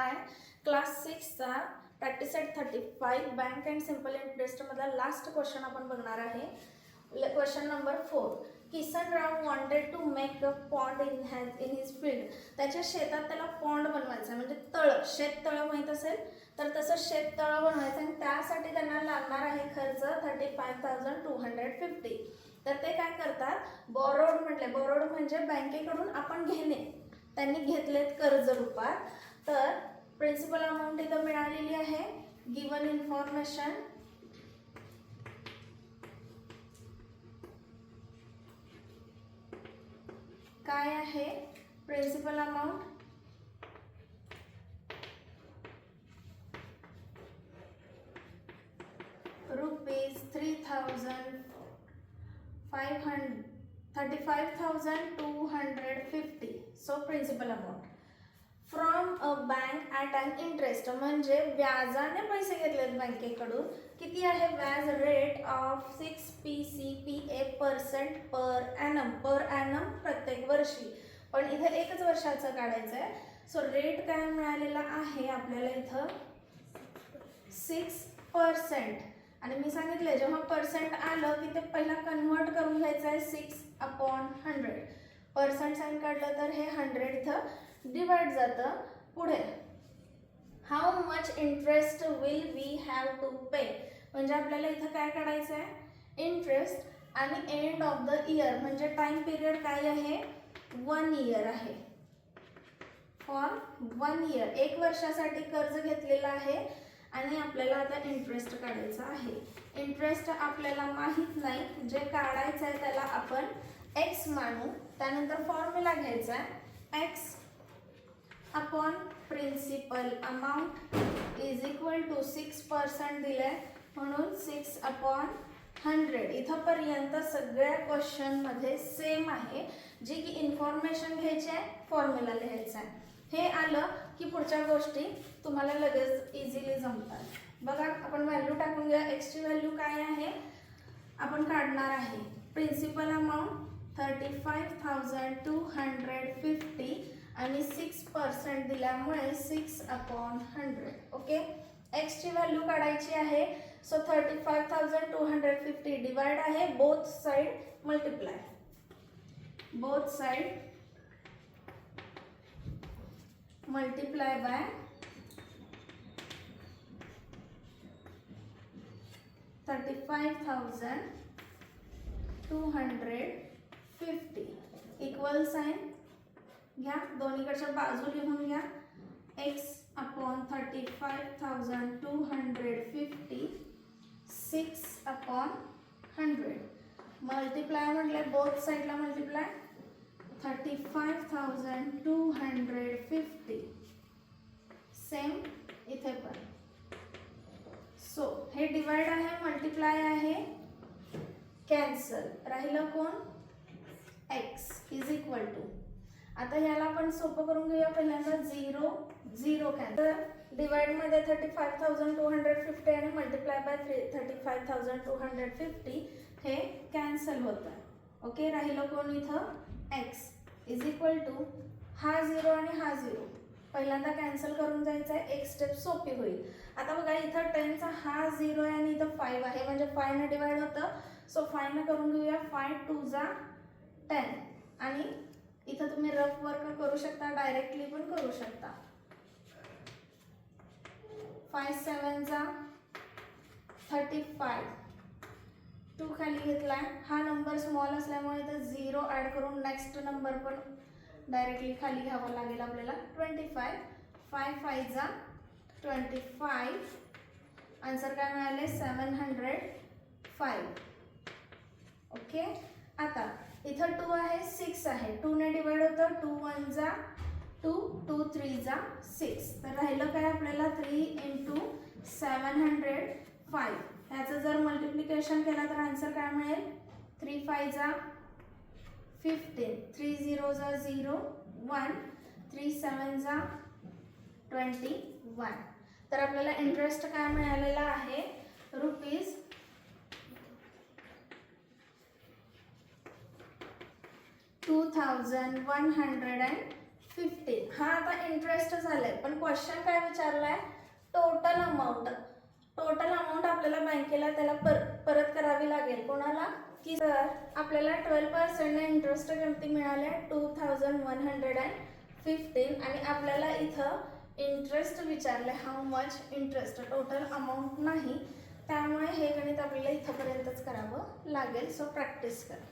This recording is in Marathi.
हाय, क्लास 6चा practice set 35 bank and simple interest मधला लास्ट क्वेश्चन आपण बघणार आहे. Question number 4. Kisan Rao wanted to make a pond in his field. त्याच्या शेतात त्याला पॉन्ड बनवायचं म्हणजे तळ, शेततळं माहीत असेल तर तसं शेततळं बनवायचं आणि त्यासाठी त्यांना लागणार आहे खर्च 35,250. तर ते काय करतात, बोरोड म्हणजे बँकेकडून आपण घेणे, त्यांनी घेतलेत कर्ज रूपात. तर प्रिन्सिपल अमाऊंट इथं मिळालेली आहे. गिवन इन्फॉर्मेशन काय आहे, principal amount ₹35,250. So principal amount from a bank at an interest म्हणजे व्याजाने पैसे घेतलेत बँकेकडून. किती आहे व्याज? रेट ऑफ 6% पर ॲनम प्रत्येक वर्षी. पण इथं एकच वर्षाचं काढायचं आहे. सो रेट काय मिळालेला आहे आपल्याला इथं 6%. आणि मी सांगितलं जेव्हा पर्सेंट आलं की ते पहिला कन्वर्ट करून घ्यायचं आहे 6/100. पर्सेंट साईन काढलं तर हे 100 इथं डिवाइड जातं. पुढे how much interest will we have to pay म्हणजे आपल्याला इथं काय काढायचं आहे, इंटरेस्ट आणि एंड ऑफ द इयर म्हणजे टाइम पिरियड काय आहे, 1 इयर आहे. फॉर 1 इयर, 1 वर्षासाठी कर्ज घेतलेलं आहे आणि आपल्याला आता इंटरेस्ट काढायचा आहे. इंटरेस्ट आपल्याला माहित नाही, जे काढायचं आहे त्याला आपण एक्स मानू. त्यानंतर फॉर्म्युला घ्यायचा आहे, X upon principal amount is equal to 6% दिलंय म्हणून 6/100. इथंपर्यंत सगळ्या क्वेश्चनमध्ये सेम आहे. जी की इन्फॉर्मेशन घ्यायची आहे, फॉर्म्युला लिहायचा आहे. हे आलं की पुढच्या गोष्टी तुम्हाला लगेच इझिली जमतात. बघा आपण व्हॅल्यू टाकून घ्या. एक्सची व्हॅल्यू काय आहे आपण काढणार आहे, प्रिन्सिपल अमाऊंट 35,250 आणि 6% दिल्यामुळे 6/100. ओके, एक्सची व्हॅल्यू काढायची आहे. सो 35,250 डिवाइड आहे, both side multiply, both side multiply by 35,250 equal sign घ्या, दोन्हीकडच्या बाजू लिहून घ्या. x/35,250 6/100 मल्टिप्लाय म्हटले बोथ साइडला मल्टिप्लाय 35,250 सेम इथे पण. सो हे डिवाइड आहे, मल्टिप्लाय आहे, कॅन्सल राहिलं कोण, x इज इक्वल टू. आता याला आपण सोपं करून घेऊया. पहिल्यांदा 0 0 कॅन्सल, डिवाइड मध्ये 35,250 आणि मल्टिप्लाय बाय 35,250 हे कॅन्सल होतं. ओके, राहिलं कोण इथं, x इज इक्वल टू हा 0 आणि हा 0 पहिल्यांदा कॅन्सल करून जायचं आहे, एक स्टेप सोपी होईल. आता बघा इथं 10चा हा 0 आहे आणि इथं 5 आहे म्हणजे 5 ने डिवाइड होतं. सो 5 ने करून घेऊया, 5 2 जा 10 आणि इथं तुम्ही रफ वर्क करू शकता, डायरेक्टली पण करू शकता. 5 7 जा 35, 2 खाली घेतलाय, हा नंबर स्मॉल असल्यामुळे इथं 0 ॲड करून नेक्स्ट नंबर पण डायरेक्टली खाली घ्यावा लागेल आपल्याला. 25, 5 5 जा 25, आन्सर काय मिळाले 705. ओके, आता इथं 2 आहे 6 आहे, 2 ने डिवाइड होतं, 2 1 जा 2 2 3 जा 6. तर राहिलं काय आपल्याला 3 × 705. ह्याचं जर मल्टिप्लिकेशन केलं तर आन्सर काय मिळेल, 3 5 जा 15, 3 0 जा 0 1, 3 7 जा 21. तर आपल्याला इंटरेस्ट काय मिळालेला आहे, ₹2150. 15. हा आता इंटरेस्ट झालाय, पण क्वेश्चन काय विचारलाय? Total amount. टोटल अमाऊंट आपल्याला बँकेला त्याला परत करावी लागेल. कोणाला? की सर आपल्याला 12% इंटरेस्ट किमती मिळाल्या 2115 आणि आपल्याला इथं इंटरेस्ट विचारले, how much interest, total amount नाही. त्यामुळे हे गणित आपल्याला इथंपर्यंतच करावं लागेल. सो प्रॅक्टिस करा.